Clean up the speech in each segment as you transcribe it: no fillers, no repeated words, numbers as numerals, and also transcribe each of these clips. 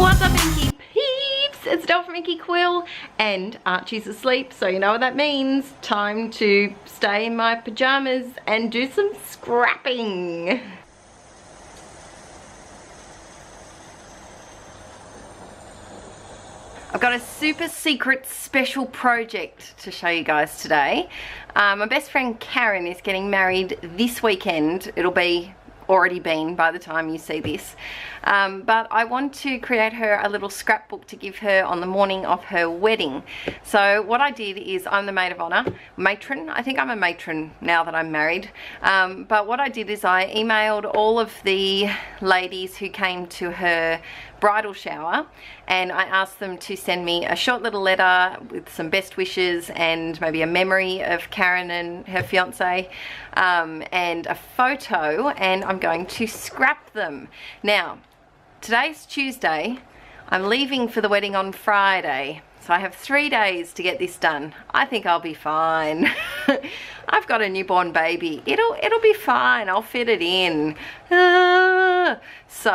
What's up, Inkie peeps? It's Del from Inkie Quill, and Archie's asleep, so you know what that means. Time to stay in my pajamas and do some scrapping. I've got a super secret special project to show you guys today. My best friend Karen is getting married this weekend. It'll be already been by the time you see this, but I want to create her a little scrapbook to give her on the morning of her wedding. So what I did is, I'm the maid of honor, matron. I think I'm a matron now that I'm married, but what I did is I emailed all of the ladies who came to her bridal shower, and I asked them to send me a short little letter with some best wishes and maybe a memory of Karen and her fiance, and a photo, and I'm going to scrap them. Now, today's Tuesday. I'm leaving for the wedding on Friday, so I have 3 days to get this done. I think I'll be fine. I've got a newborn baby. It'll be fine. I'll fit it in. So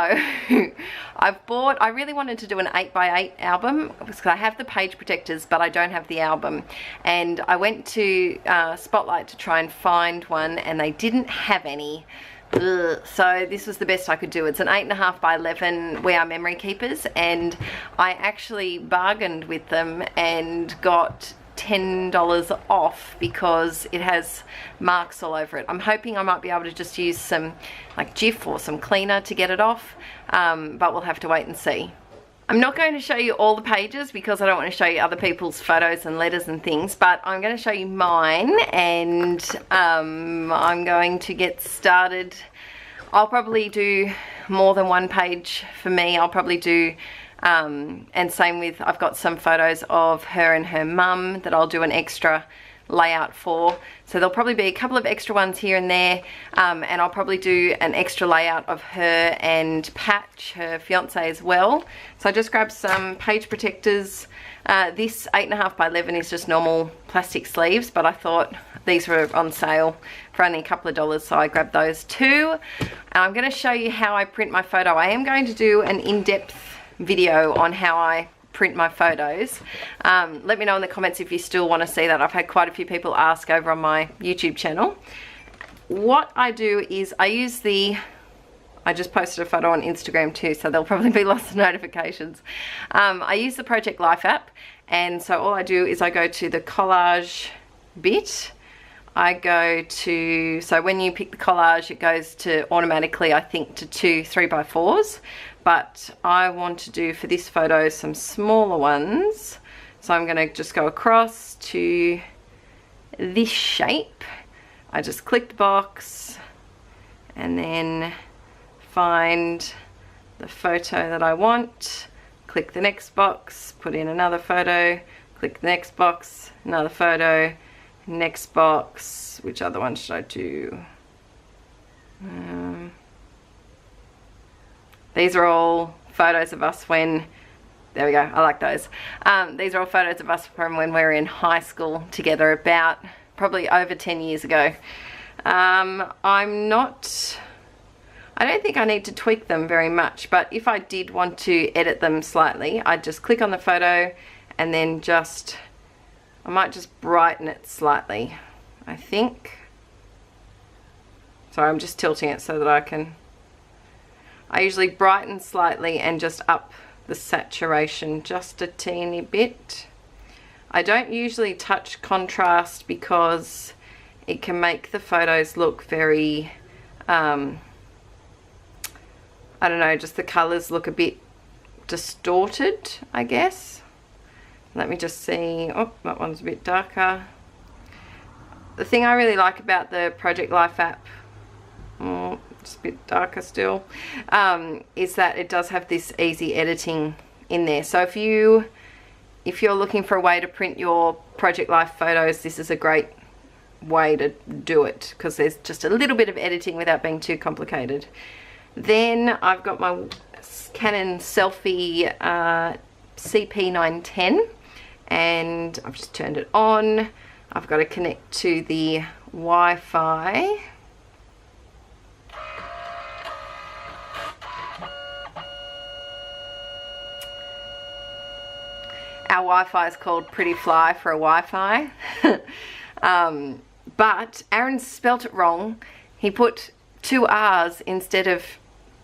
I really wanted to do an 8x8 album because I have the page protectors, but I don't have the album. And I went to Spotlight to try and find one, and they didn't have any. So this was the best I could do. It's an 8.5 by 11 We Are Memory Keepers, and I actually bargained with them and got $10 off because it has marks all over it. I'm hoping I might be able to just use some like Jif or some cleaner to get it off, but we'll have to wait and see. I'm not going to show you all the pages because I don't want to show you other people's photos and letters and things, but I'm going to show you mine, and I'm going to get started. I'll probably do more than one page for me. I'll probably do, and same with, I've got some photos of her and her mum that I'll do an extra layout for. So there'll probably be a couple of extra ones here and there, and I'll probably do an extra layout of her and Patch, her fiance, as well. So I just grabbed some page protectors. This 8.5 by 11 is just normal plastic sleeves, but I thought these were on sale for only a couple of dollars, so I grabbed those too. And I'm going to show you how I print my photo. I am going to do an in-depth video on how I print my photos. Let me know in the comments if you still want to see that. I've had quite a few people ask over on my YouTube channel. What I do is I just posted a photo on Instagram too, so there'll probably be lots of notifications. I use the Project Life app, and so all I do is I go to the collage bit. I go to, so when you pick the collage, it goes to automatically, I think, to 2 3x4s. But I want to do for this photo some smaller ones. So I'm going to just go across to this shape. I just click the box and then find the photo that I want. Click the next box, put in another photo, click the next box, another photo, next box. Which other one should I do? These are all photos of us when, there we go, I like those. These are all photos of us from when we were in high school together, about probably over 10 years ago. I don't think I need to tweak them very much, but if I did want to edit them slightly, I'd just click on the photo and then I might just brighten it slightly, I think. Sorry, I'm just tilting it so that I usually brighten slightly and just up the saturation just a teeny bit. I don't usually touch contrast because it can make the photos look very, I don't know, just the colours look a bit distorted, I guess. Let me just see. Oh, that one's a bit darker. The thing I really like about the Project Life app, just a bit darker still, is that it does have this easy editing in there. So if you're looking for a way to print your Project Life photos, this is a great way to do it because there's just a little bit of editing without being too complicated. Then I've got my Canon Selfie CP910, and I've just turned it on. I've got to connect to the Wi-Fi. our Wi-Fi is called Pretty Fly for a Wi-Fi. But Aaron spelt it wrong. He put 2 R's instead of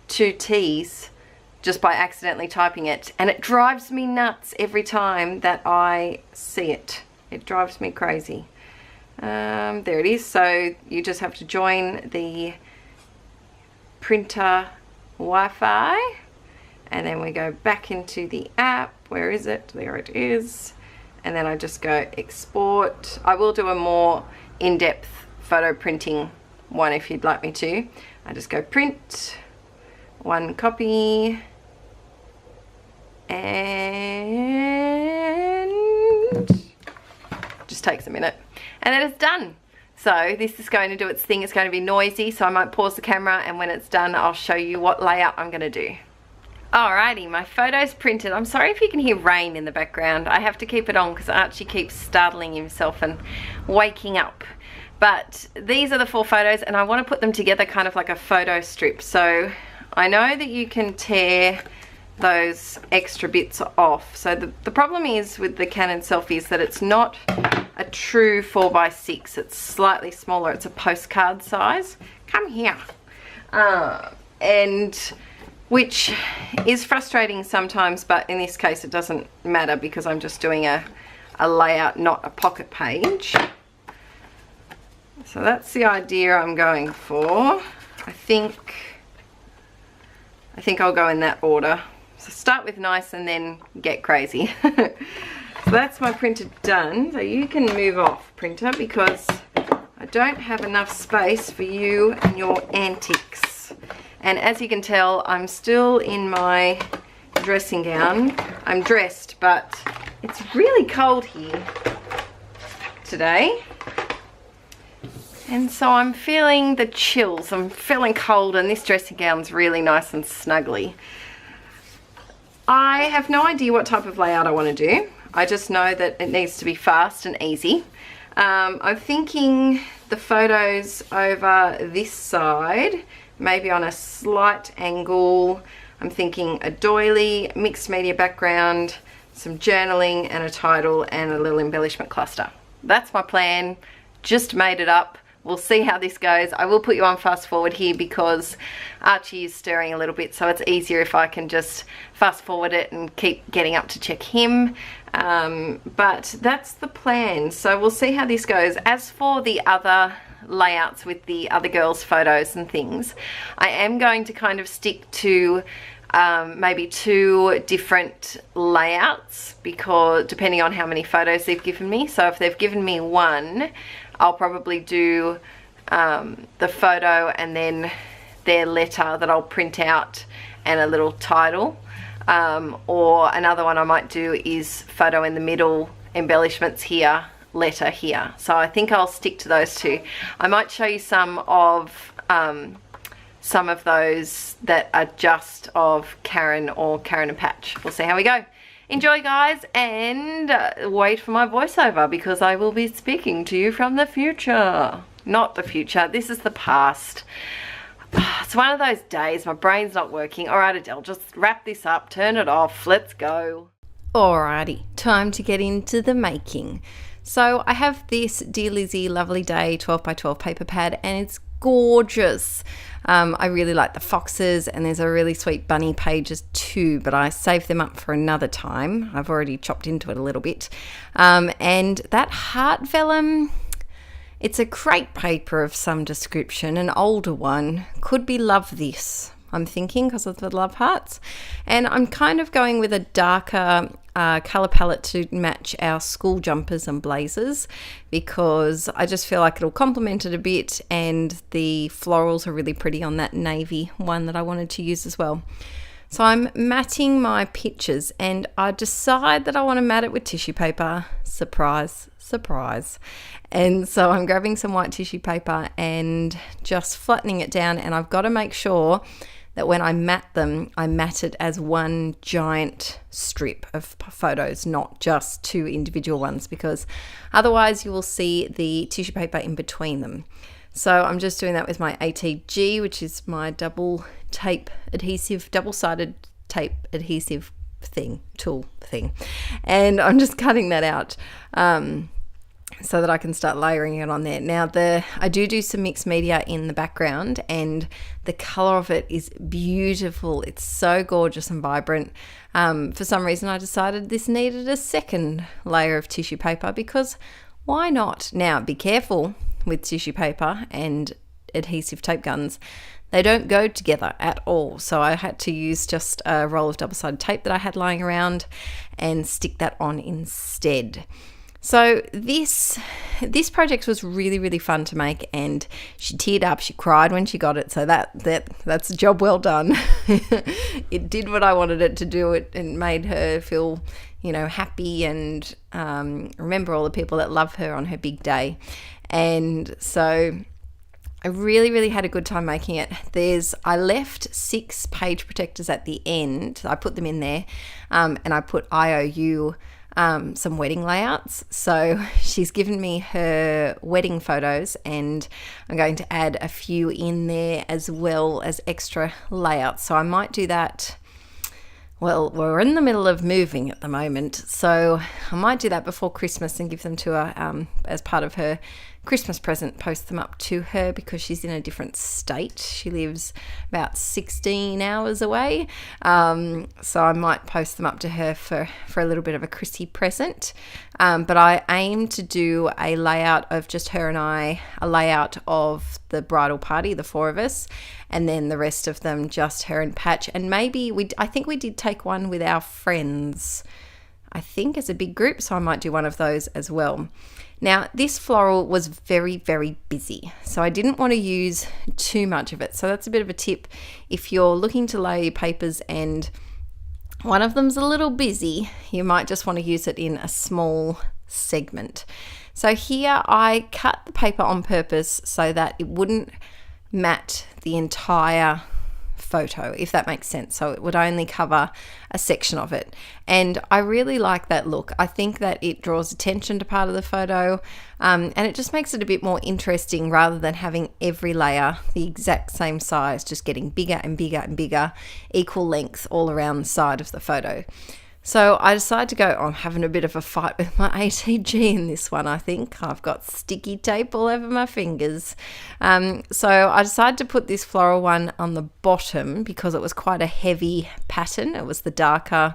2 T's just by accidentally typing it, and it drives me nuts every time that I see it. It drives me crazy. There it is. So you just have to join the printer Wi-Fi, and then we go back into the app. Where is it? There it is. And then I just go export. I will do a more in-depth photo printing one if you'd like me to. I just go print, 1 copy, and just takes a minute, and then it's done. So this is going to do its thing. It's going to be noisy, so I might pause the camera, and when it's done I'll show you what layout I'm going to do. Alrighty, my photo's printed. I'm sorry if you can hear rain in the background. I have to keep it on because Archie keeps startling himself and waking up. But these are the 4 photos, and I want to put them together kind of like a photo strip. So I know that you can tear those extra bits off. So the problem is with the Canon selfie is that it's not a true 4x6. It's slightly smaller. It's a postcard size. Come here. And which is frustrating sometimes, but in this case it doesn't matter because I'm just doing a layout, not a pocket page. So that's the idea I'm going for. I think I'll go in that order. So start with nice and then get crazy. So that's my printer done. So you can move off, printer, because I don't have enough space for you and your antics. And as you can tell, I'm still in my dressing gown. I'm dressed, but it's really cold here today. And so I'm feeling the chills. I'm feeling cold, and this dressing gown's really nice and snuggly. I have no idea what type of layout I want to do. I just know that it needs to be fast and easy. I'm thinking the photos over this side, maybe on a slight angle. I'm thinking a doily, mixed media background, some journaling and a title and a little embellishment cluster. That's my plan. Just made it up. We'll see how this goes. I will put you on fast forward here because Archie is stirring a little bit, so it's easier if I can just fast forward it and keep getting up to check him. But that's the plan. So we'll see how this goes. As for the other layouts with the other girls' photos and things, I am going to kind of stick to maybe 2 different layouts, because depending on how many photos they've given me. So if they've given me 1, I'll probably do the photo and then their letter that I'll print out and a little title. Or another one I might do is photo in the middle, embellishments here, letter here. So I think I'll stick to those 2. I might show you some of those that are just of Karen or Karen and Patch. We'll see how we go. Enjoy, guys, and wait for my voiceover because I will be speaking to you from the future. Not the future, this is the past. It's one of those days, my brain's not working. All right, Adele, just wrap this up, turn it off, let's go. Alrighty, time to get into the making. So I have this Dear Lizzie Lovely Day 12x12 paper pad, and it's gorgeous. I really like the foxes, and there's a really sweet bunny pages too, but I saved them up for another time. I've already chopped into it a little bit. And that heart vellum, it's a crepe paper of some description, an older one. Could be Love This, I'm thinking, because of the love hearts. And I'm kind of going with a darker colour palette to match our school jumpers and blazers, because I just feel like it'll complement it a bit, and the florals are really pretty on that navy one that I wanted to use as well. So I'm matting my pictures, and I decide that I want to mat it with tissue paper. Surprise, surprise. And so I'm grabbing some white tissue paper and just flattening it down, and I've got to make sure that when I mat them, I mat it as one giant strip of photos, not just 2 individual ones, because otherwise you will see the tissue paper in between them. So I'm just doing that with my ATG, which is my double-sided tape adhesive tool thing, and I'm just cutting that out so that I can start layering it on there. Now I do some mixed media in the background, and the color of it is beautiful. It's so gorgeous and vibrant. For some reason I decided this needed a second layer of tissue paper, because why not? Now be careful with tissue paper and adhesive tape guns. They don't go together at all. So I had to use just a roll of double-sided tape that I had lying around and stick that on instead. So this project was really, really fun to make, and she teared up, she cried when she got it. So that's a job well done. It did what I wanted it to do. It made her feel, happy, and remember all the people that love her on her big day. And so I really, really had a good time making it. I left 6 page protectors at the end. I put them in there, and I put IOU some wedding layouts. So she's given me her wedding photos, and I'm going to add a few in there as well as extra layouts. So I might do that. Well, we're in the middle of moving at the moment, so I might do that before Christmas and give them to her as part of her Christmas present, post them up to her, because she's in a different state. She lives about 16 hours away, so I might post them up to her for a little bit of a Chrissy present. But I aim to do a layout of just her and I, a layout of the bridal party, the 4 of us, and then the rest of them just her and Patch. And maybe I think we did take one with our friends, I think, as a big group, so I might do one of those as well. Now, this floral was very, very busy, so I didn't want to use too much of it. So that's a bit of a tip. If you're looking to lay your papers and one of them's a little busy, you might just want to use it in a small segment. So here I cut the paper on purpose so that it wouldn't mat the entire photo, if that makes sense. So it would only cover a section of it, and I really like that look. I think that it draws attention to part of the photo, and it just makes it a bit more interesting, rather than having every layer the exact same size, just getting bigger and bigger and bigger, equal length all around the side of the photo. So I decided to go, I'm having a bit of a fight with my ATG in this one, I think. I've got sticky tape all over my fingers. So I decided to put this floral one on the bottom because it was quite a heavy pattern. It was the darker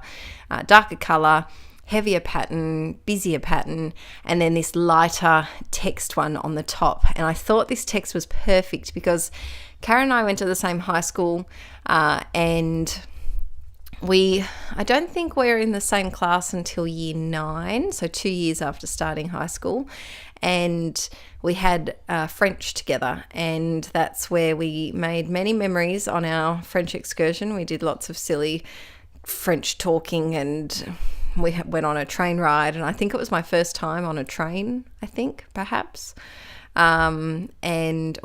colour, heavier pattern, busier pattern, and then this lighter text one on the top. And I thought this text was perfect because Karen and I went to the same high school, and I don't think we're in the same class until year 9, so 2 years after starting high school, and we had French together, and that's where we made many memories on our French excursion. We did lots of silly French talking, and we went on a train ride, and I think it was my first time on a train, I think, perhaps, or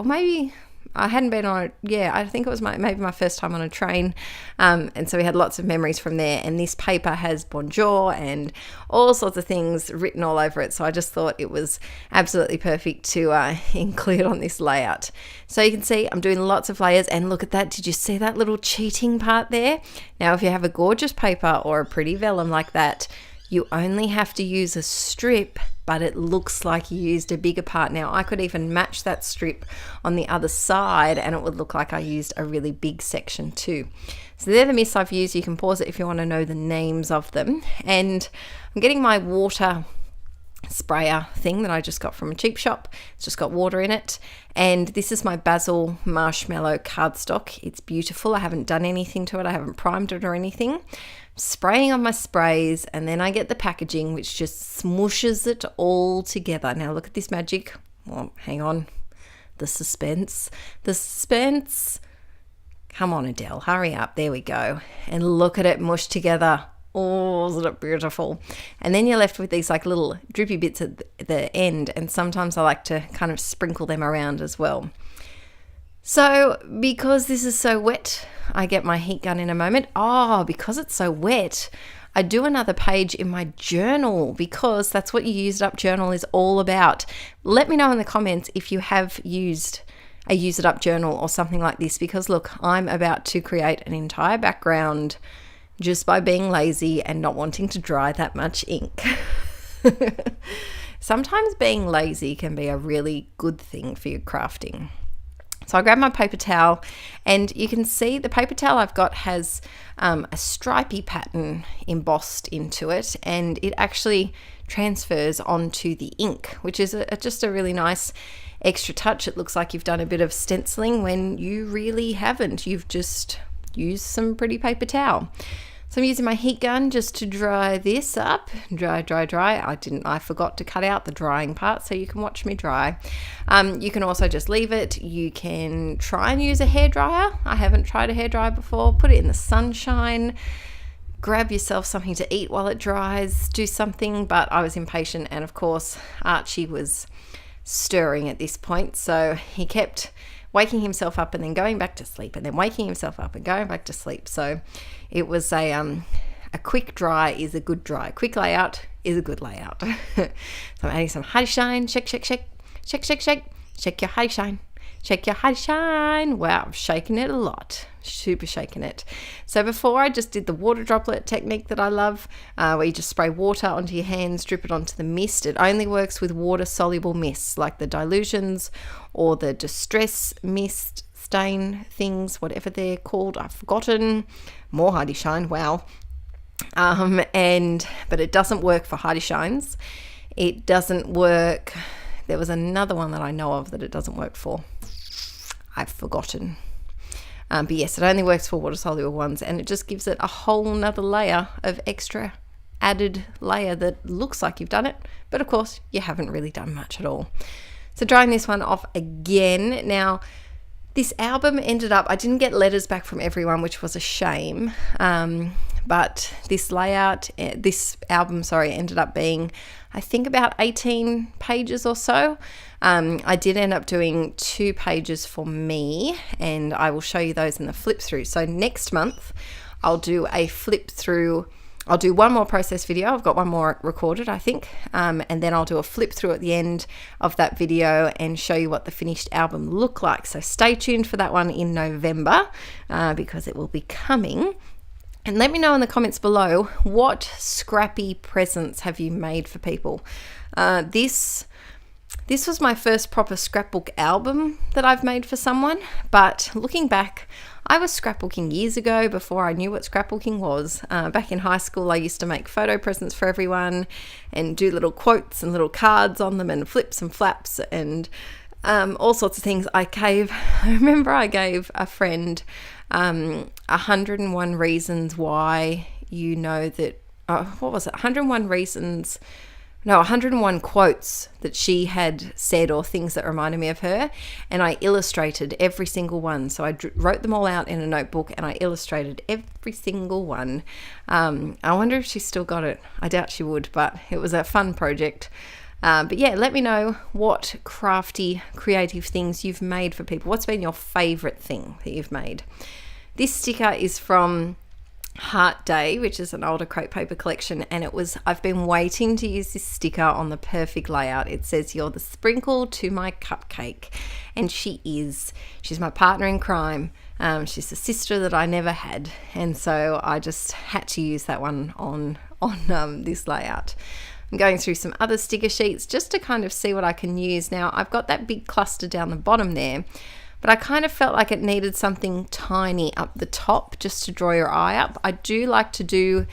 maybe I hadn't been on it. Yeah, I think it was maybe my first time on a train. And so we had lots of memories from there. And this paper has bonjour and all sorts of things written all over it. So I just thought it was absolutely perfect to include on this layout. So you can see I'm doing lots of layers, and look at that. Did you see that little cheating part there? Now, if you have a gorgeous paper or a pretty vellum like that, you only have to use a strip, but it looks like you used a bigger part. Now, I could even match that strip on the other side, and it would look like I used a really big section too. So they're the mists I've used. You can pause it if you want to know the names of them. And I'm getting my water sprayer thing that I just got from a cheap shop. It's just got water in it, and this is my basil marshmallow cardstock. It's beautiful. I haven't done anything to it. I haven't primed it or anything. Spraying on my sprays, and then I get the packaging, which just smooshes it all together. Now look at this magic. Well, hang on, the suspense. Come on, Adele, hurry up. There we go. And look at it mush together. Oh, isn't it beautiful? And then you're left with these like little droopy bits at the end, and sometimes I like to kind of sprinkle them around as well. So because this is so wet, I get my heat gun in a moment. Because it's so wet, I do another page in my journal, because that's what your Use It Up journal is all about. Let me know in the comments if you have used a Use It Up journal or something like this, because look, I'm about to create an entire background just by being lazy and not wanting to dry that much ink. Sometimes being lazy can be a really good thing for your crafting. So I grabbed my paper towel, and you can see the paper towel I've got has a stripy pattern embossed into it, and it actually transfers onto the ink, which is just a really nice extra touch. It looks like you've done a bit of stenciling when you really haven't. You've just used some pretty paper towel. So I'm using my heat gun just to dry this up. Dry. I forgot to cut out the drying part, so you can watch me dry. You can also just leave it. You can try and use a hairdryer. I haven't tried a hairdryer before. Put it in the sunshine. Grab yourself something to eat while it dries. Do something, but I was impatient, and of course Archie was stirring at this point, so he kept waking himself up and then going back to sleep, and then waking himself up and going back to sleep. So it was a quick dry is a good dry. Quick layout is a good layout. So I'm adding some Huddy Shine. Shake your Huddy Shine. Shake your Huddy Shine. Wow, I'm shaking it a lot. Super shaking it. So before, I just did the water droplet technique that I love, where you just spray water onto your hands, drip it onto the mist. It only works with water soluble mists like the dilutions or the distress mist stain things, whatever they're called. I've forgotten. More Huddy Shine. Wow. But it doesn't work for Huddy Shines. It doesn't work. There was another one that I know of that it doesn't work for. I've forgotten. But yes, it only works for water soluble ones, and it just gives it a whole nother layer of extra added layer that looks like you've done it, but of course you haven't really done much at all. So drying this one off again. Now, this album ended up, I didn't get letters back from everyone, which was a shame. But this album, ended up being, I think, about 18 pages or so. I did end up doing 2 pages for me, and I will show you those in the flip through. So next month, I'll do a flip through. I'll do one more process video. I've got one more recorded, I think. And then I'll do a flip through at the end of that video and show you what the finished album looked like. So stay tuned for that one in November, because it will be coming. And let me know in the comments below, what scrappy presents have you made for people? This was my first proper scrapbook album that I've made for someone, but looking back, I was scrapbooking years ago before I knew what scrapbooking was. Back in high school, I used to make photo presents for everyone and do little quotes and little cards on them and flips and flaps and all sorts of things. I remember I gave a friend 101 reasons why you know that, what was it? 101 quotes that she had said or things that reminded me of her, and I illustrated every single one. So I wrote them all out in a notebook and I illustrated every single one. I wonder if she still got it. I doubt she would, but it was a fun project. But yeah, let me know what crafty, creative things you've made for people. What's been your favorite thing that you've made? This sticker is from Heart Day, which is an older crepe paper collection, and I've been waiting to use this sticker on the perfect layout. It says, "You're the sprinkle to my cupcake," and she is. She's my partner in crime. She's the sister that I never had, and so I just had to use that one on this layout. I'm going through some other sticker sheets just to kind of see what I can use. Now, I've got that big cluster down the bottom there, but I kind of felt like it needed something tiny up the top just to draw your eye up. I do like to do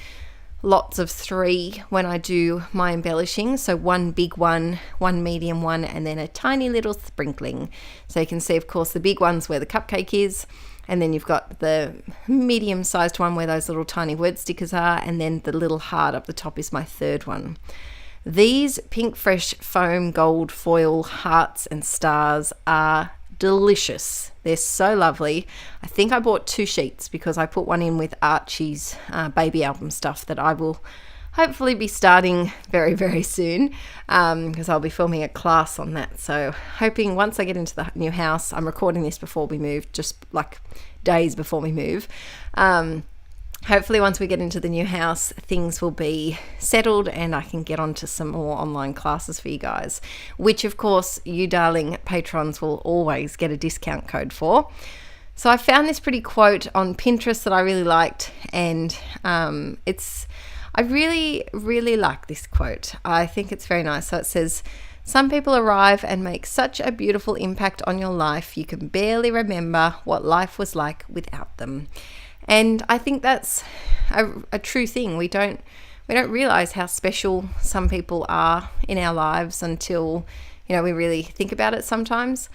lots of 3 when I do my embellishing. So one big one, one medium one, and then a tiny little sprinkling. So you can see, of course, the big one's where the cupcake is, and then you've got the medium-sized one where those little tiny word stickers are, and then the little heart up the top is my 3rd one. These Pink Fresh foam gold foil hearts and stars are delicious. They're so lovely. I think I bought 2 sheets because I put one in with Archie's baby album stuff that I will hopefully be starting very, very soon, because I'll be filming a class on that. So hoping once I get into the new house, I'm recording this before we move, just like days before we move. Hopefully once we get into the new house, things will be settled and I can get onto some more online classes for you guys, which of course you darling patrons will always get a discount code for. So I found this pretty quote on Pinterest that I really liked, and I really, really like this quote. I think it's very nice. So it says, "Some people arrive and make such a beautiful impact on your life, you can barely remember what life was like without them." And I think that's a true thing. We don't realize how special some people are in our lives until, we really think about it sometimes.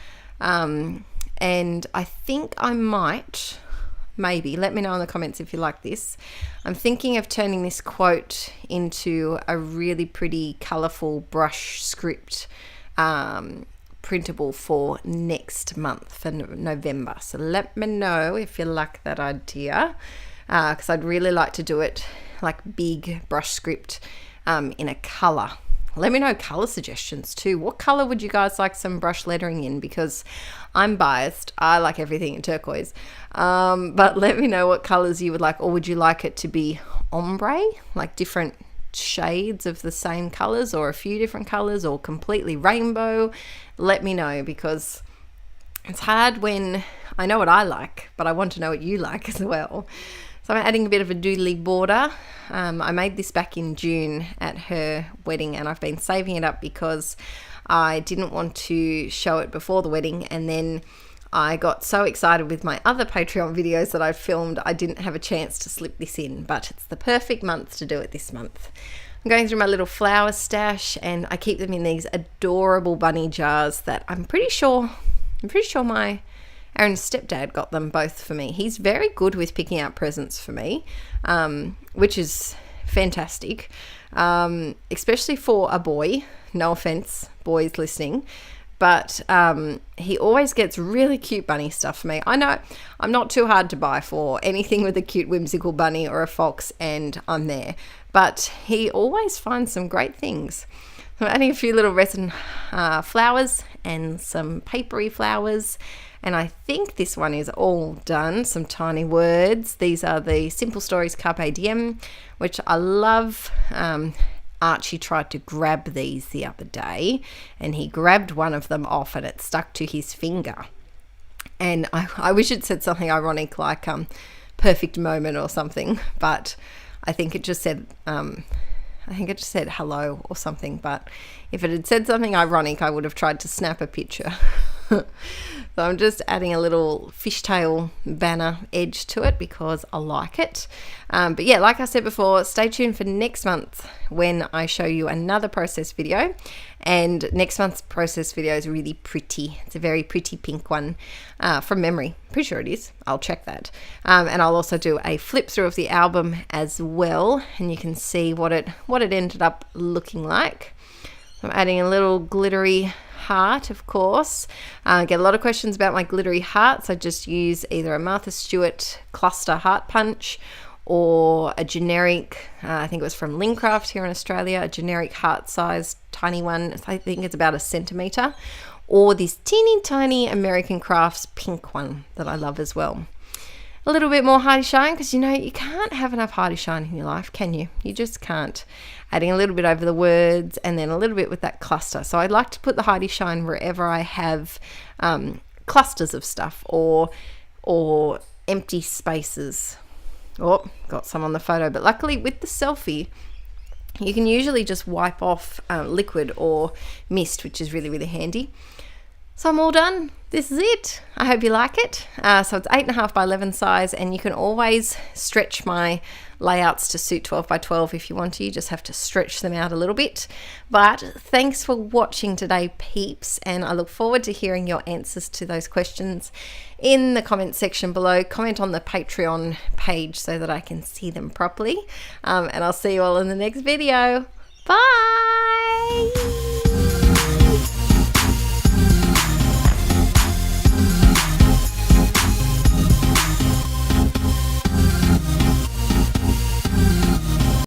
And I think I might, maybe, let me know in the comments if you like this. I'm thinking of turning this quote into a really pretty colourful brush script printable for next month, for November. So let me know if you like that idea, because I'd really like to do it like big brush script in a colour. Let me know colour suggestions too. What colour would you guys like some brush lettering in? Because I'm biased. I like everything in turquoise. But let me know what colours you would like. Or would you like it to be ombre, like different shades of the same colours, or a few different colours, or completely rainbow? Let me know, because it's hard when I know what I like, but I want to know what you like as well. So I'm adding a bit of a doodly border. I made this back in June at her wedding, and I've been saving it up because I didn't want to show it before the wedding, and then I got so excited with my other Patreon videos that I filmed, I didn't have a chance to slip this in, but it's the perfect month to do it this month. I'm going through my little flower stash, and I keep them in these adorable bunny jars that I'm pretty sure my Aaron's stepdad got them both for me. He's very good with picking out presents for me, which is fantastic, especially for a boy. No offense, boys listening, but he always gets really cute bunny stuff for me. I know I'm not too hard to buy for. Anything with a cute whimsical bunny or a fox, and I'm there. But he always finds some great things. So I'm adding a few little resin flowers and some papery flowers. And I think this one is all done. Some tiny words. These are the Simple Stories Carpe Diem, which I love. Archie tried to grab these the other day, and he grabbed one of them off and it stuck to his finger. And I wish it said something ironic like perfect moment or something, but I think it just said hello or something. But if it had said something ironic, I would have tried to snap a picture. So I'm just adding a little fishtail banner edge to it because I like it. But yeah, like I said before, stay tuned for next month when I show you another process video. And next month's process video is really pretty. It's a very pretty pink one from memory. Pretty sure it is. I'll check that. And I'll also do a flip through of the album as well, and you can see what it ended up looking like. I'm adding a little glittery heart, of course. I get a lot of questions about my glittery hearts. I just use either a Martha Stewart cluster heart punch or a generic, I think it was from Lincraft here in Australia, a generic heart-sized tiny one. I think it's about 1 centimetre, or this teeny tiny American Crafts pink one that I love as well. A little bit more Hardy Shine, because you can't have enough Hardy Shine in your life, can you? You just can't. Adding a little bit over the words, and then a little bit with that cluster. So I'd like to put the Hardy Shine wherever I have clusters of stuff or empty spaces. Oh, got some on the photo, but luckily with the selfie, you can usually just wipe off liquid or mist, which is really, really handy. So I'm all done. This is it. I hope you like it. So it's 8.5 by 11 size, and you can always stretch my layouts to suit 12 by 12 if you want to. You just have to stretch them out a little bit. But thanks for watching today, peeps, and I look forward to hearing your answers to those questions in the comment section below. Comment on the Patreon page so that I can see them properly. And I'll see you all in the next video. Bye!